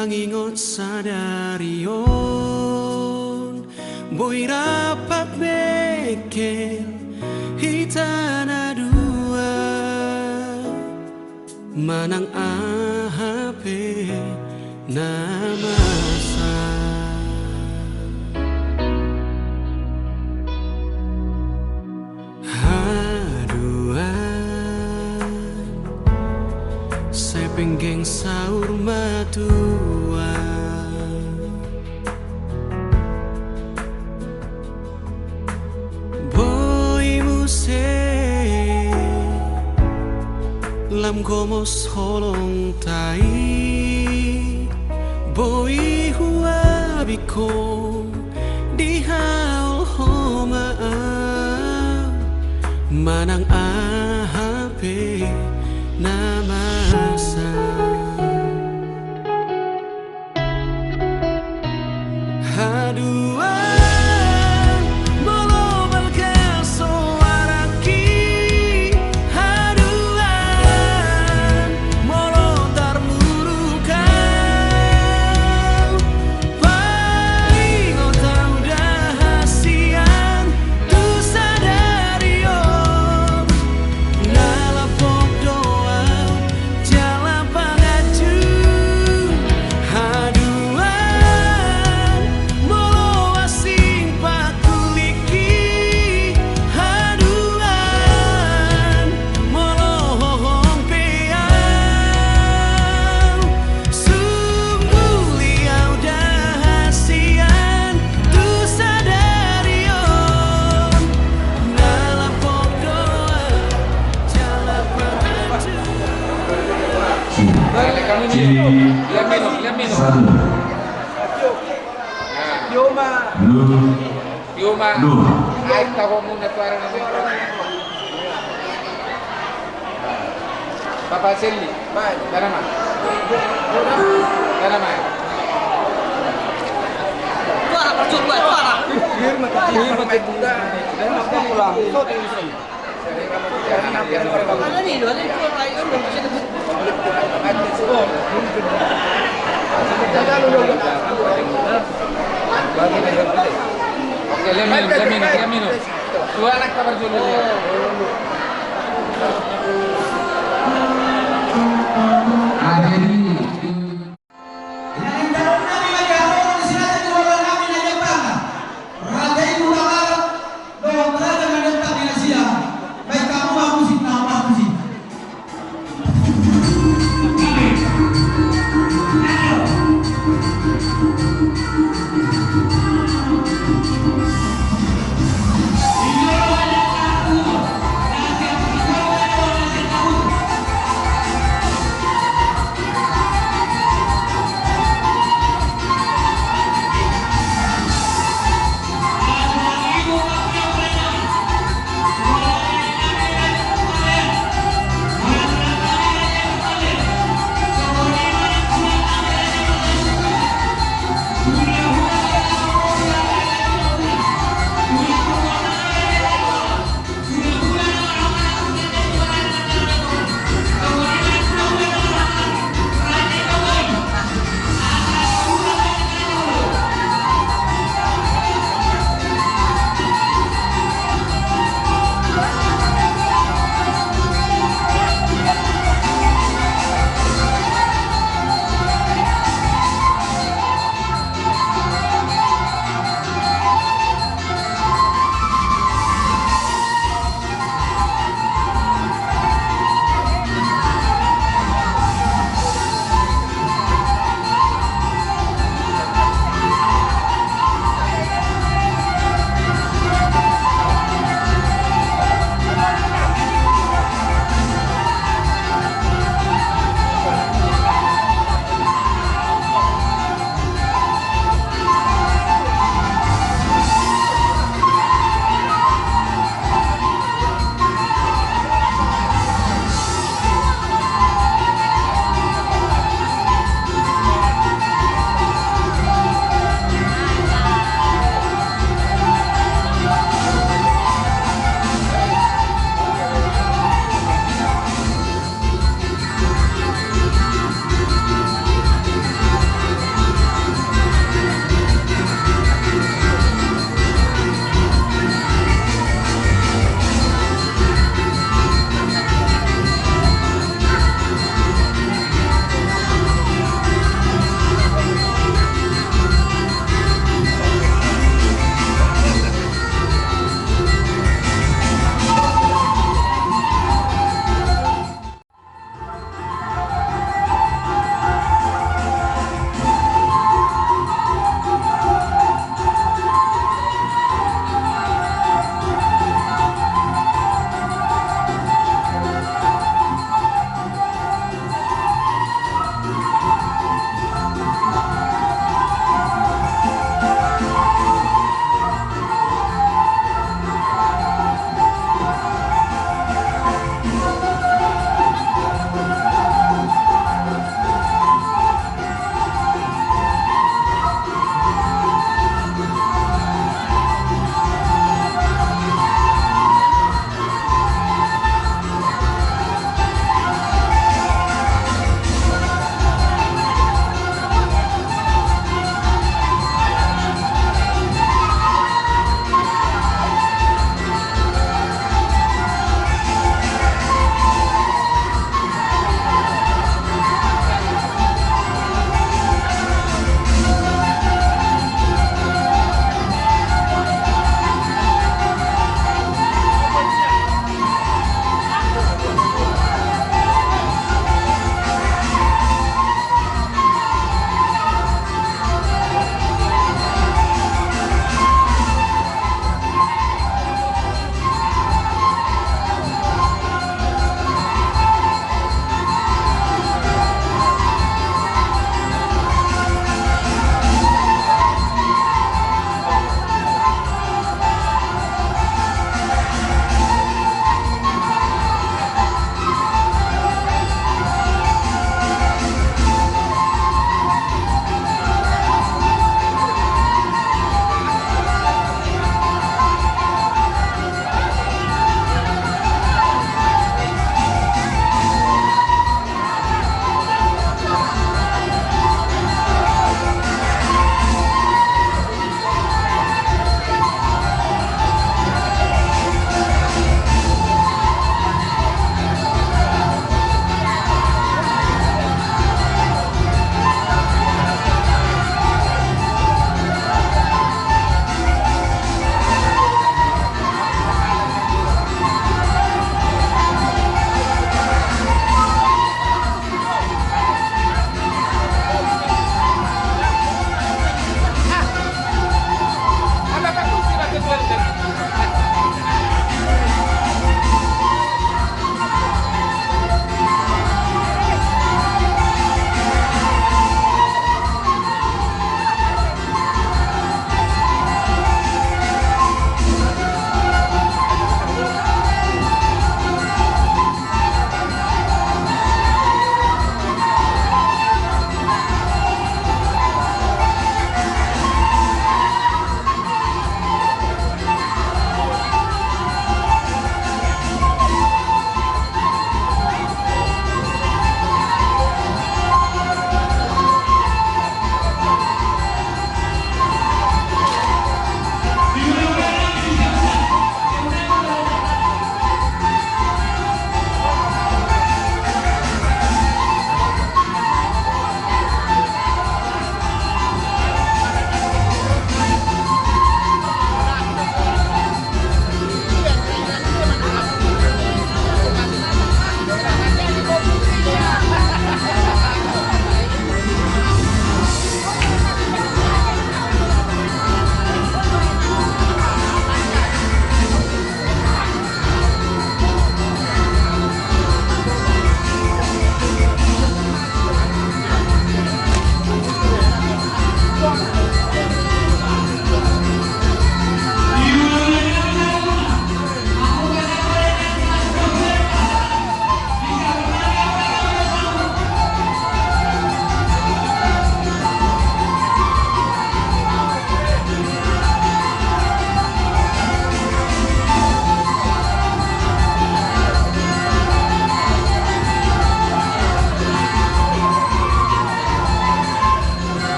mangingot sadarion boy rapat mekel hitana dua manang ahape namasa haduan sepenggeng saur matua boy muse lam gomos holong tai boy huabiko di haul homa manang ahape namasa haduan bolo balka soaraki haduan molo tarmurukan paling otau dahasian tu sadarion nalapok doa jala pangaju haduan molo asing pakuliki haduan molo hompeang sungguh liau dahasian tu sadarion nalapok doa jala pangaju. Yuma, ay taho muna para naman. Papa Selly, Darama. Suara percuma, suara. Ada nih, ada Oke, lemino. Dua anak kabar dulu ya.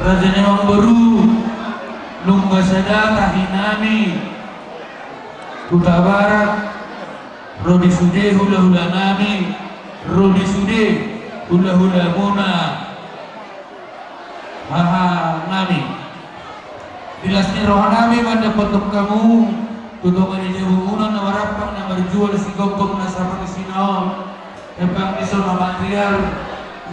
Raja Nemang Baru Lungga Sada Tahinami Kuta Barat Rodi Sude Hula Hula Nami Rodi Sude Hula Hula Muna Haha Nami Dilasni Rohanami Manda Potong Kamu Tutungan di Jabungunan na warapang na marjual si Gogong na sa Pangasinan Epang iso na material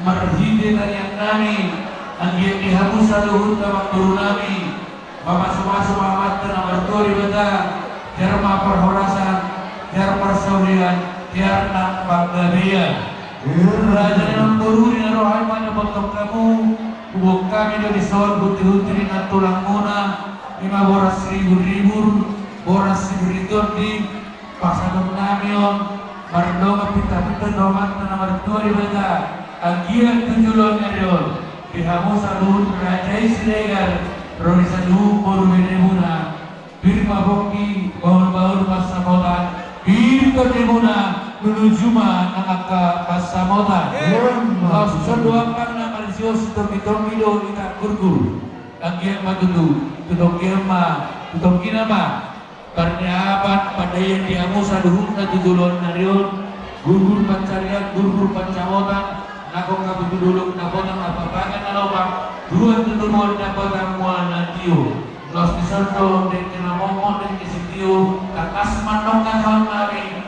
marhide na yang nami ang ihamu sa luhut na Mangburu nami mamasok-masok mamat na martori bata tiar maparhorasan tiar parsaurian tiar na paggabian Raja Nemang Baru na rohay man na potong kamu hubog kami dari sawal buti-buti na tulang muna 500,000 boras siburiton di pasadong namion marindong pita-pita domat na martua di bata agian tunjulon erion dihamu salun rajai silegar rorisa luhu boru benemuna birma boki baul-baul pasamotan birma demuna menujuma nangaka pasamotan maksud doakan na marisios tomi-tomido ita gurgur agian matutu tutong kirma tutong kinama Karniapan pada yang diamu saduhun na tutulon narion gurgur pancarian gurgur pancamotan nakong kabutulong nabotan napapangan na lobang duan tutulon nabotan mual na tiyo los disordo den kinamomon den kisitiyo kakas manong katawang namin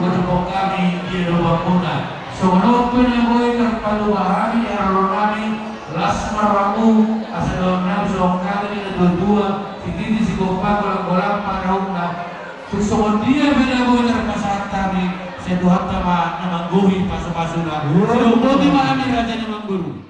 wadupong kami di lubang muna so nopin yang boy terpaluahami eralon namin las maramu asadong namin so kami na dua-dua Titi si Gopa golang-golang parahong na susukon dia bina-buhin na masahat kami sa Tuhan tama na mangguhi paso-paso na sinubuti maami Raja Nemang Baru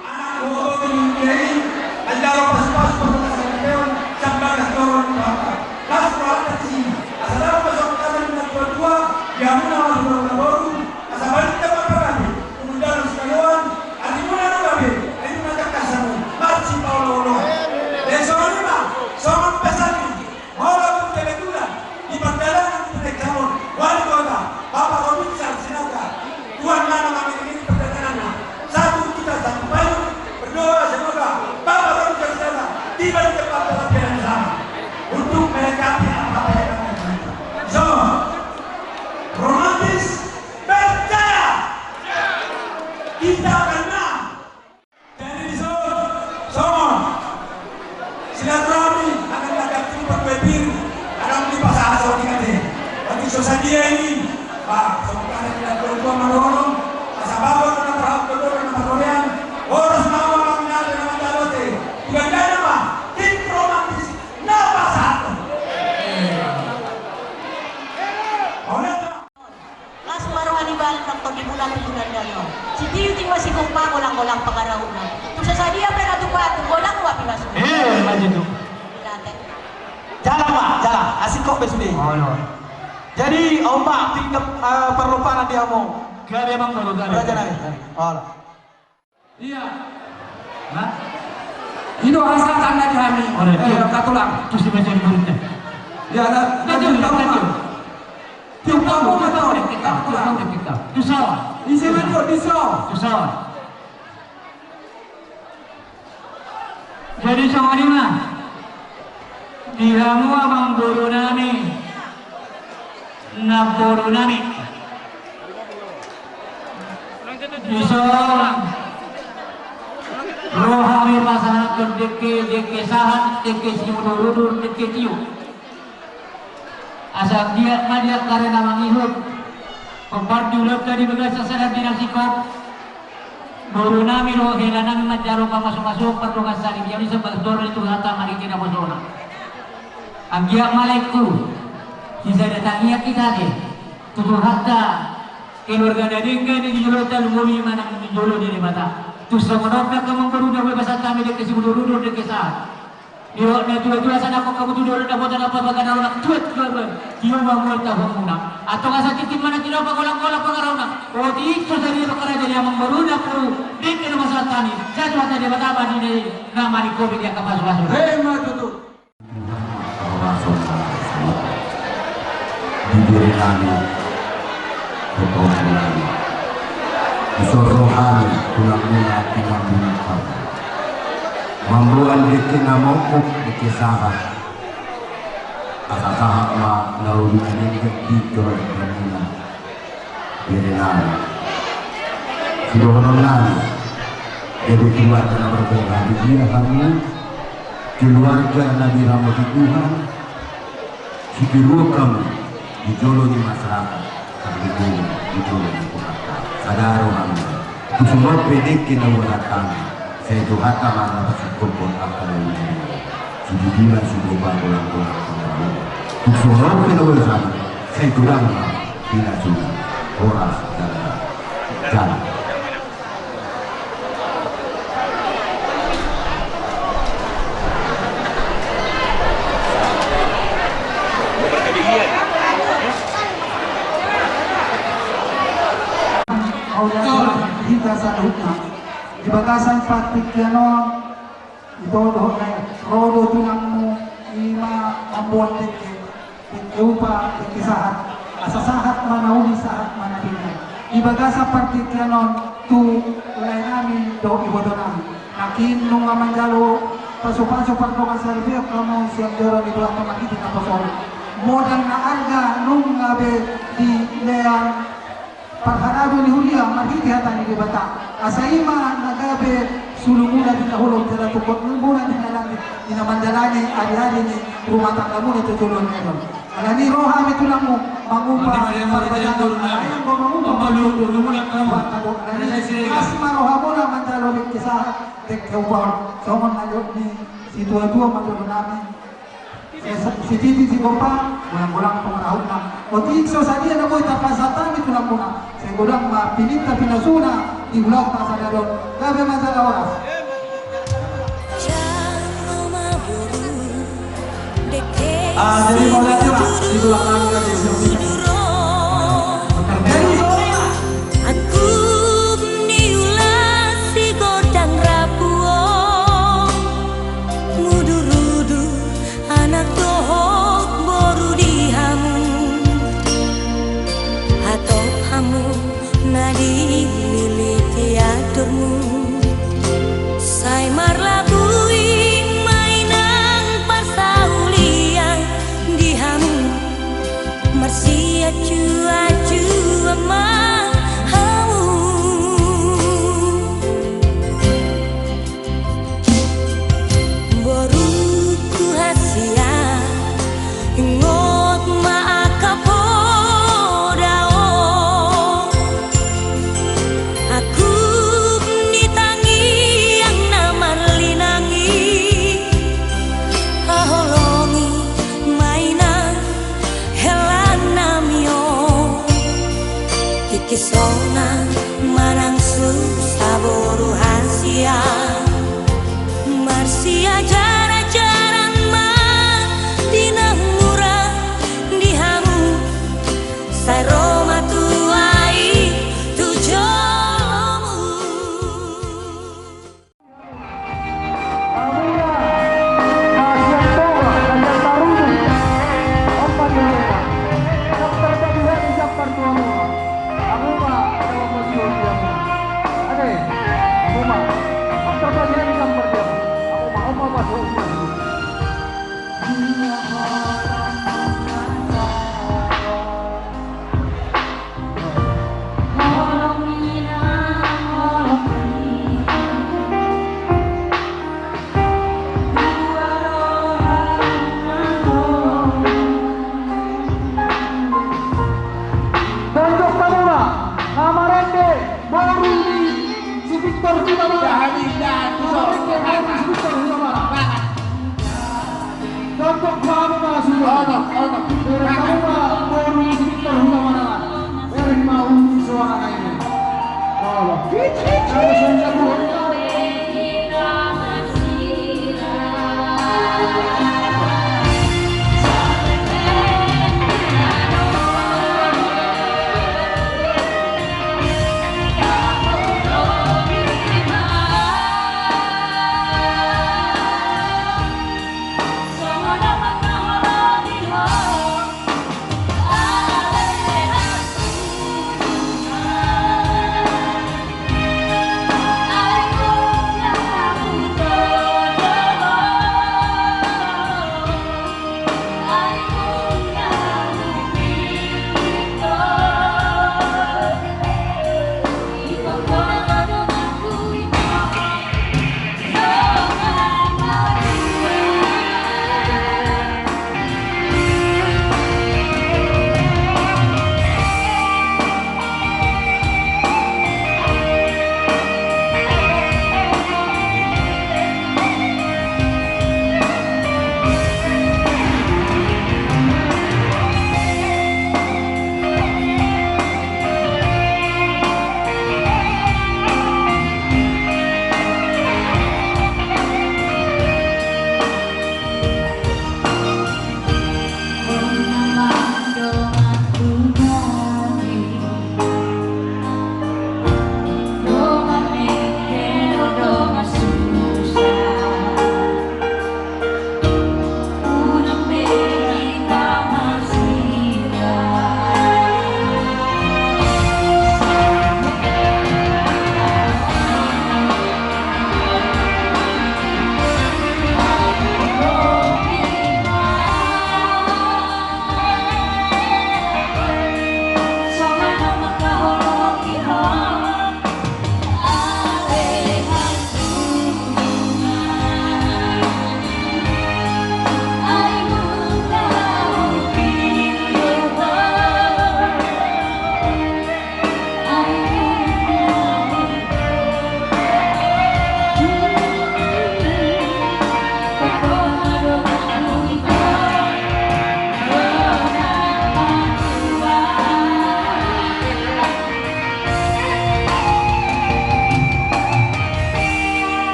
anak ko tinigay ang laro paso-paso pagkata sa kayon sambal na toron baka las kuwata si asalaw pasok kami nagtua-tua yamu na mga baru asabalik na pagkakami kumundalo sa kaluan at imuna na kami ay magkakasamo Marci Paulo Somos pesados, ahora con Telecura y Magdalena de Camón, Guadalajara, Papa Robinson, Sinaka, Tuan Nana Mamini Pertenana, satu kita satu bayu, berdoa semoga Papa Robinson sana tiba di tempat pelatihan yang sama untuk melengkapi apa yang kami lakukan. So, romantis percaya kita akan menang. Jadi di semua silaturahmi akan menghadapi perbedaan akan dipasang seperti ini. Bagi sosadia ini, Pak, semoga tidak berdua menolong. Asa bawah dengan berhak berdua dengan perkorean. Harus mau mengambil dengan jalote. Bukan gaya Pak, tim romantis napa satu. Las maruhani balik ng di bulan-bulan dano. Si Tiyo masih kumpa golang-golang pangarahunan. Kung sa sadia pera tupa, golang wapi masuk. Maju tuh. Jalan Pak, jalan. Asik kok besudi. Oh no. Jadi ombak tinggal perlupanan dia mau. Gak memang baru gak. Raja naik. Oh. iya nah itu asal tanda kami katulang Terus dibaca di mulutnya. ya ada tiup kamu kata orang kita Itu salah. di sini kok di Itu salah. Jadi sama di mana? Dihamu abang guru nami, naburu nami. Disorang rohami masyarakat deke sahan, deke simudur, deke tiu. Asal dia ngajak karena mangihut, pemparti ulap tadi begas sadar dinasikop. Guru nami roh helanami majaro pa masuk-masuk perlukan saling jadi sebab dor itu hata mari kita bosona. Anggiak malaiku, bisa datangiak kita deh. Tutur hatta keluarga dadingga di julutan bumi mana di julu di mata. Terus menoprak kamu berudah bebasan kami di kesibudur di kisah. Yo na dua-dua sana kok kamu tudur na botan apa bagan orang tuet keluar. Kiyo bangun tahu muna. Atau kasa titik mana tidak apa golang-golang pengarona. Oh di itu dari perkara jadi amang baru na perlu dikira masalah tani. Jatuh hati dia betapa di nama di covid yang kapas-kapas. hema tutup Diberi kami Isor rohani tulang mula tinggal bintang Mambuan diki namokok diki sahat asasahak ma lauri aningkat dikor damina birenana sidohonon nani jadi keluarga berbeda dia kami keluarga Nabi Rahmat Tuhan sikirua kami dijolo di masyarakat kami dijolo di kota sadaro kami kusumot pedeki na uratang saya itu kata mana bersyukur akan ini sejujurnya sudah bangunan kusumot pedeki saya itu lama tidak sudah oras dan jalan. Kita salutna di bagasan patikyanon ito doon na rodo tunang mo ima ambuan teke upa tekisahat asasahat manahuli sahat manahuli di bagasan patikyanon tu lainami do ibodo namin nakin nung amanjalo paso-paso pagdokan servio kamo siyang doron ito ang pamakiti na pasoro modang na arga nung ngabe di leang Parharado ni Hulia, marhiti hata ni Bata. Asaima nagabe sulumuna din nahulog dala tukot ng bulan din nalang dinamandalani ari-ari ni rumah tangga mo nito tulon ngayon. Alani roha ito lang mo mangupa ayang mangupa mas maroha mo na mandalo rin kisa tekeupaw. So mon nalot ni situa-tua mandalo namin. Si Titi si Gopa, bulang-bulang pengarahun na. O tikso sa dia na mo itapasatan ito lang muna. Segurang mapinita pinasuna, iulog na sa daron. Gabi masalah oras. Jadi mau lihat Pak, di belakang kita di Mainan helan namio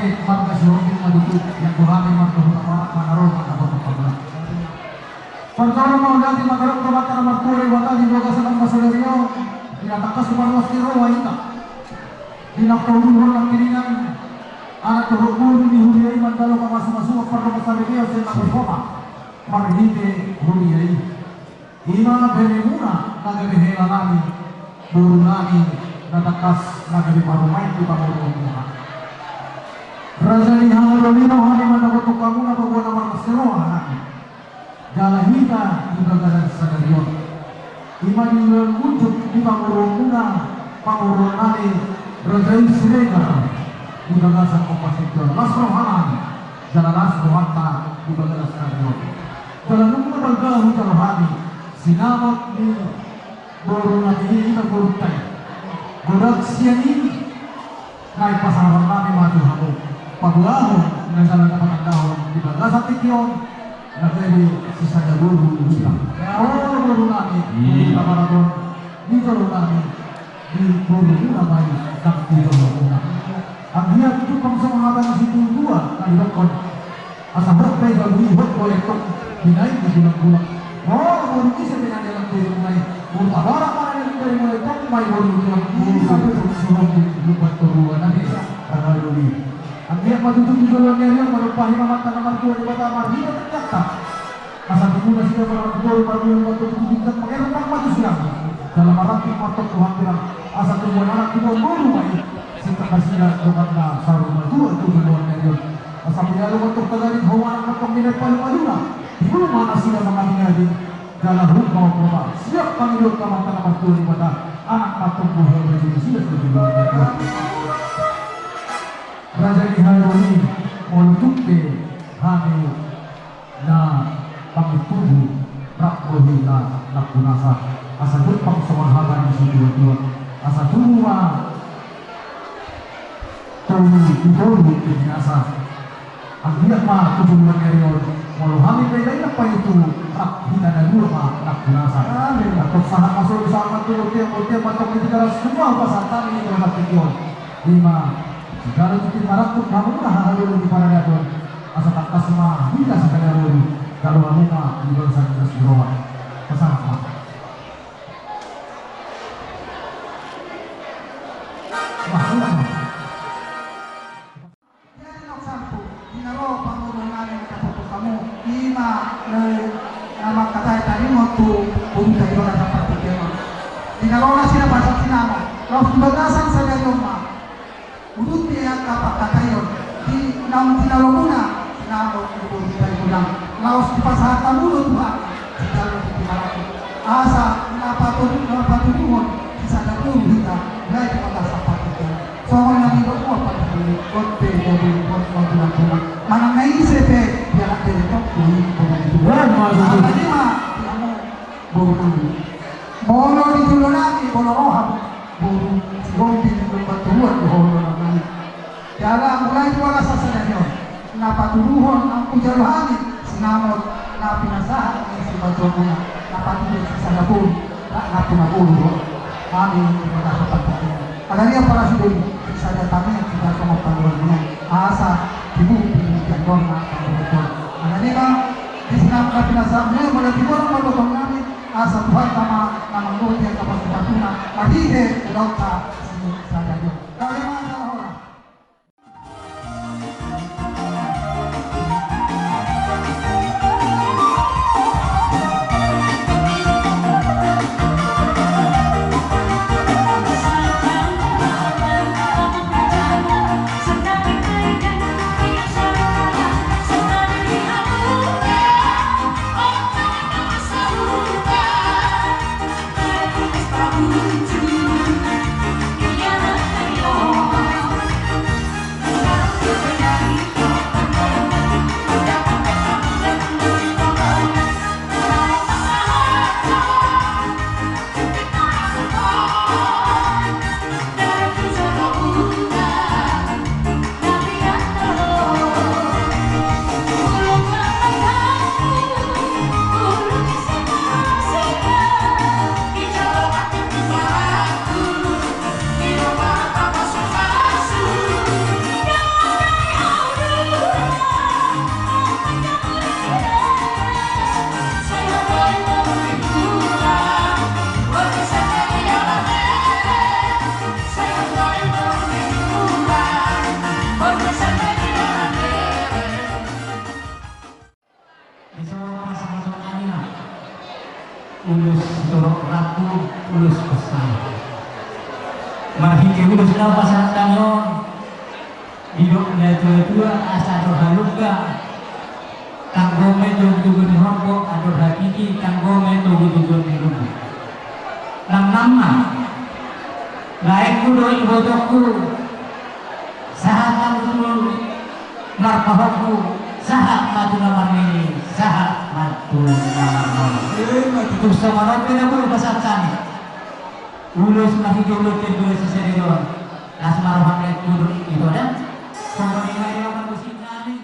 Sade marga Sihokin madutut yang Tuhan marga utama manarol pada pembangunan. Perkara mau nanti magarap kebakaran marturi wata di boga senang masaleryo dinatakas sumarwas kiro waita dinaktauluhon lang kiringan anak tuhukun ni huliyay mandalo kamasuk-masuk perlu masaleryo sa nakasoma marhite huliyay ima beremuna nagarihela nami buru nami natakas nagariparumay di pangurungan. Raja Lihan Rolino hari managotok kamu na pagwa na markaseroa galahita juga galan sadarion ima dingan unjuk di pangurungan nani Raja Isrega juga gasan kompasitor Mas Rohanan jalanas rohanta juga galan sadarion jalanung mabalgahu jalohani sinamot ni boro nabi ina gorutai gorak siani kai pasaran nami maju hamu pagulaho na jalan kapatandahon di bagasat tikyon nagari sisa dagulu bilang boro nami di kaparaton di jalo nami di boro namai tak di jalo nami ang hiyak itu pangsong habang situ dua kalilakon asa berpay galuhi hot kolektor hinayin di bulang-bulang boro isa pinadalang tayo may murtabara para na tayo may tak may boro nang sabi sa sunog di lupat turuan namin kagaluli ang hiyak matutup di jalo niya marupahi mamata na martuwa di bata marhina ternyata asa muna sila para magturo para muna matutup tingkat pangyayang maju silang dalam arang matok Tuhan bilang asa tumuan anak tumuan boro may sinta kasila dokat na sarong madua itu jalo niya asa pinalo matok tagalit hawanan ng pangminay palumaluna di mana sila mga hinali dalam rumah bapak siap panggil kamata na magturo pada anak matok buhay na sila sa jalo niya. Raja Liharoni molutukpe hani na pangitubu rakbohi na nakunasa asa pang samahagan sa dua-dua asa dua tulu kinasa ang hiyak ma tubulan ngayon moluhami kay na pa ito rak hinanaguro ma nakunasa at sana masuk sa amat tulog-tulog matok itigaras semua pasatan ini bermaktikyon lima jika itu marakut kamu dah halu di paradaton asa tak kasma hingga sekadar lalu kalau kamu mah di bawah sana seroa pesan apa jadi nok sampu dinaro pangurungan yang kata kamu lima nama kata tadi mau tuh pun dari orang dapat tema dinaro nasi bahasa sinama kalau bagasan saja cuma urut dia kata yon di nam tinaloguna namo ibu tayo ulang laos di pasahatan mulut ba di dalam di malaki asa napatunuhon isa na po kita dahil di matasapat kita so ako nang iba po pagkakali kote gobi kot magbulang-bulang manang naisip biar ang direktok buhin po na ito ang lima bolo di dulo namin bolo roham bolo si gobi di baturuan bolo namin kaya mulai wala sa sanadyo napatuluhon ang pujaruhani sinamot na pinasahan ng si Badrona napatulog sa Singapore na punagulo kami magkakapagpapin agariya para sa doon sa datami at kita sa magpangulog niya asa tibu pinigyan doon na pangulog agariya di sinamot na pinasahan niya mula tibu ang magpapang namin asa Tuhan tama na mangulit ang kapasipatuna mahide ulaw ka sa dadyo kaya mga salahora Prabu ulus dorok raku ulus besar marhike ulus na pasang tangon hidup tua asa ador haluga tanggome tugu ni horbo ador hakiki tanggome tugu ni rubu nama lain kudo ibodoku sahat kamu marpahoku sahat matu namarmini sahat matu namarmini itu sama nanti namun pasang ulus masih jauh kedua sesedon nasmarohan itu itu ada sama ini akan musiknya nih.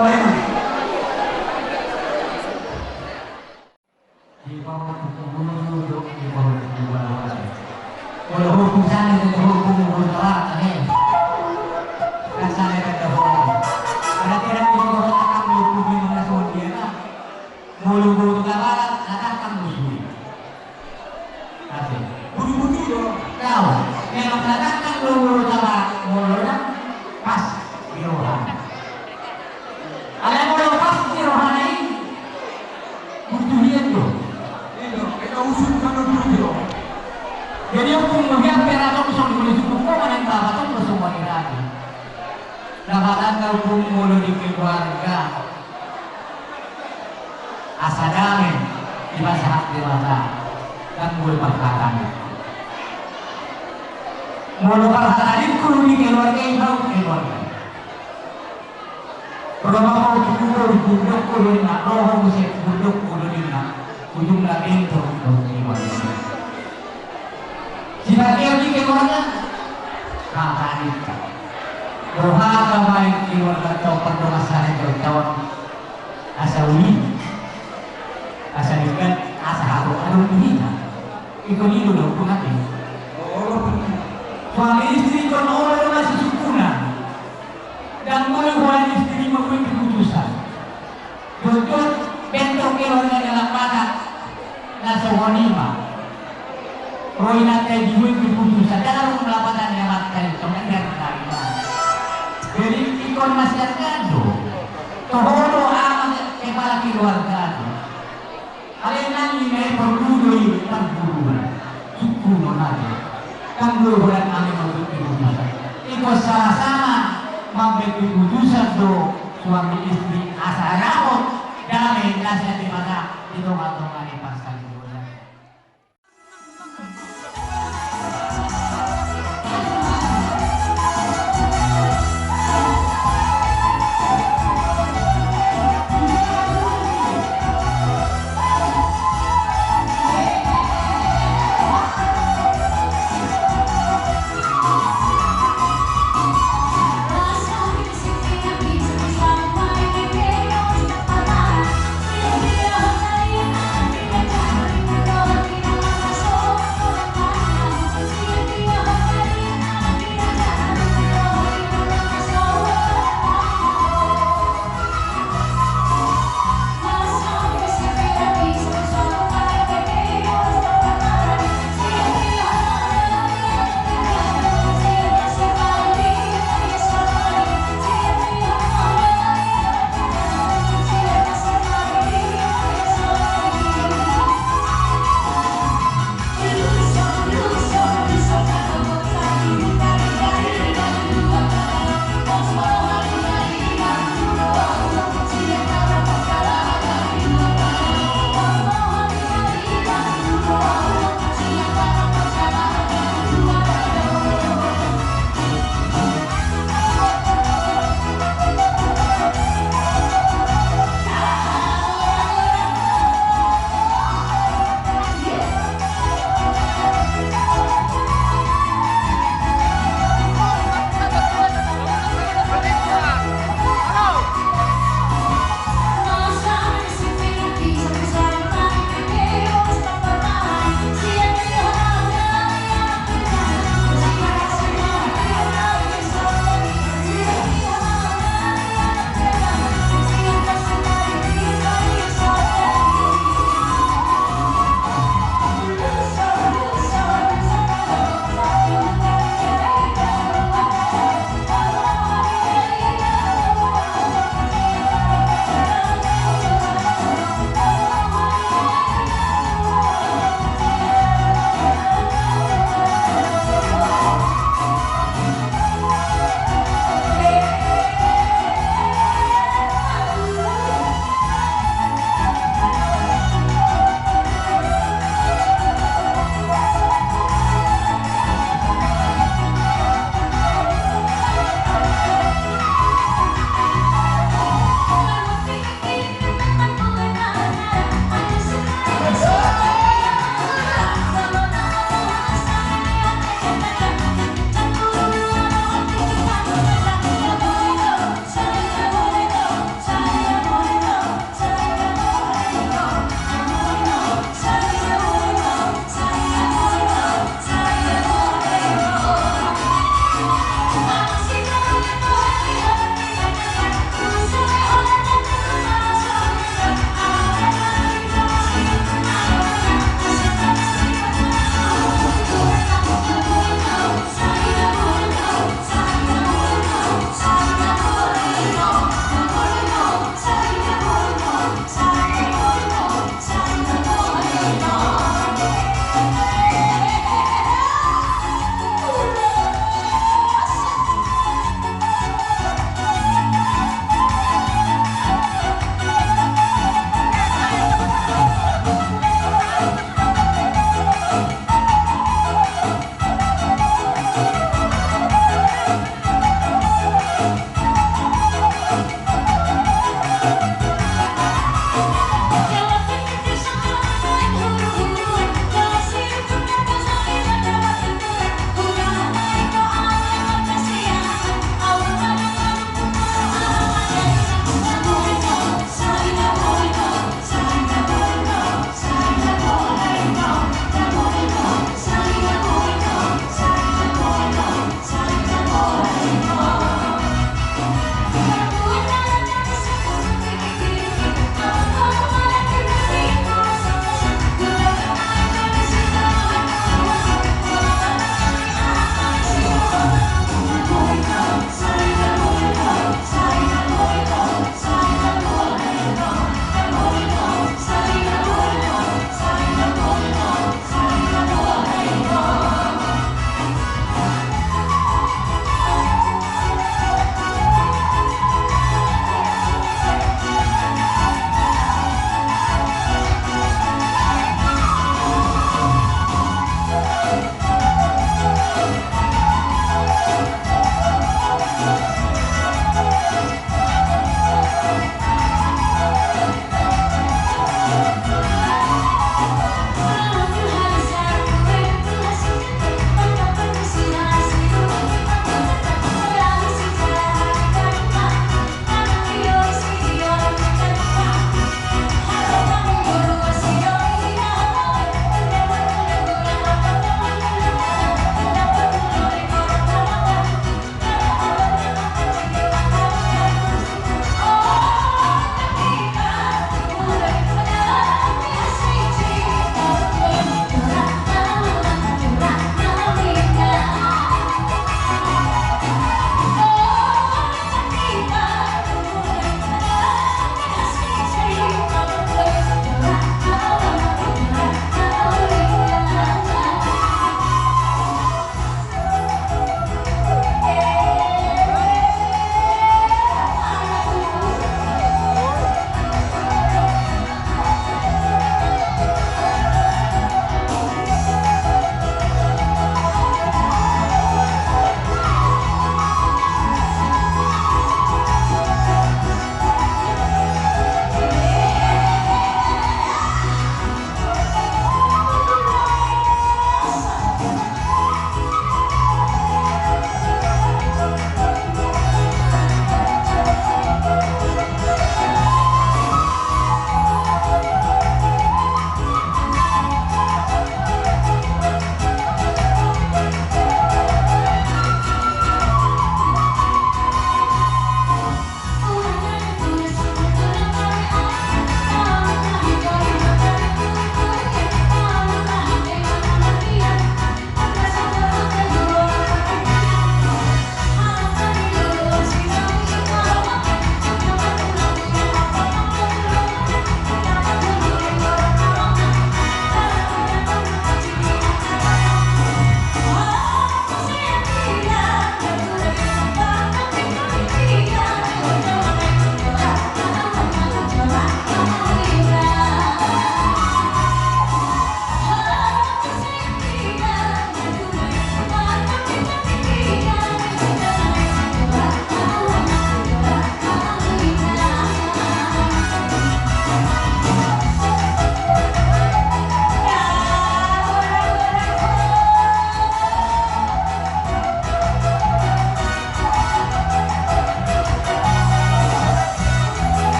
lain. Di bawah duduk di bawah dua. Kalau hukum sana itu hukum berdoa, aneh. Kan sana ada hukum. Ada tidak itu akan menghukumi mengasih dia lah. Mulu-mulu kalah, akan musuh. Asik. Budi-budi dong. Kau memang katakan mulu-mulu kalah, mulu pas di rohani. Ada yang mau pas di rohani, butuh lihat dong. Kita usulkan dulu. Jadi hukum melihat peratok usung boleh cukup kok mana yang tahu itu semua lagi. Dapatan kau hukum mulu di keluarga. Asa damai di masyarakat dewasa dan mulai perkataan. Mulu perkataan kudu di keluarga itu keluarga. Kalau mau duduk kudu di nak roh musik duduk kudu di nak ujung nak bentuk keluarga. Jika dia di keluarga, kata kita. Doa damai keluarga kau perdoa sana jauh-jauh asa uli. Asa dikan, asa haru, aduh dihina. Ikut itu dong, pun hati. Suami istri kan orang masih sukunan. Dan mulai suami istri mempunyai keputusan. Jujur, bentuk keluarga dalam pada nasa wanima. Roy natin dibuat keputusan. Dan harus melakukan yang mati itu. Jadi, ikut masyarakat itu. Tohono amat kepala keluarga itu. Alena ini berdudui perburuan, suku nonade. Kan bulan kami membuat keputusan. Ikut sama-sama membuat keputusan do suami istri asa rapot damai nasihat di mana itu matang di pasal itu. Sampai di bawah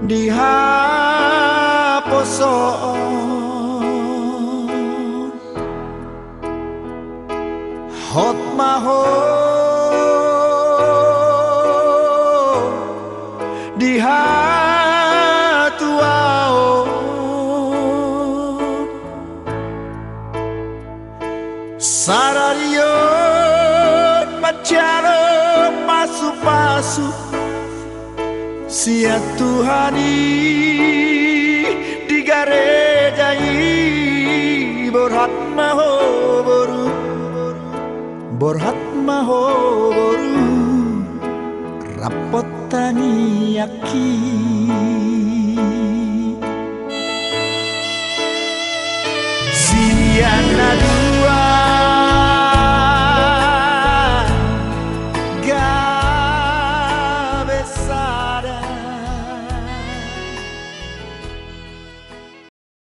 dihaposon hot maho dihatuaon sararion macaro pasu-pasu sia Tuhani digarejai borhat maho boru borhat maho boru rapotani yakin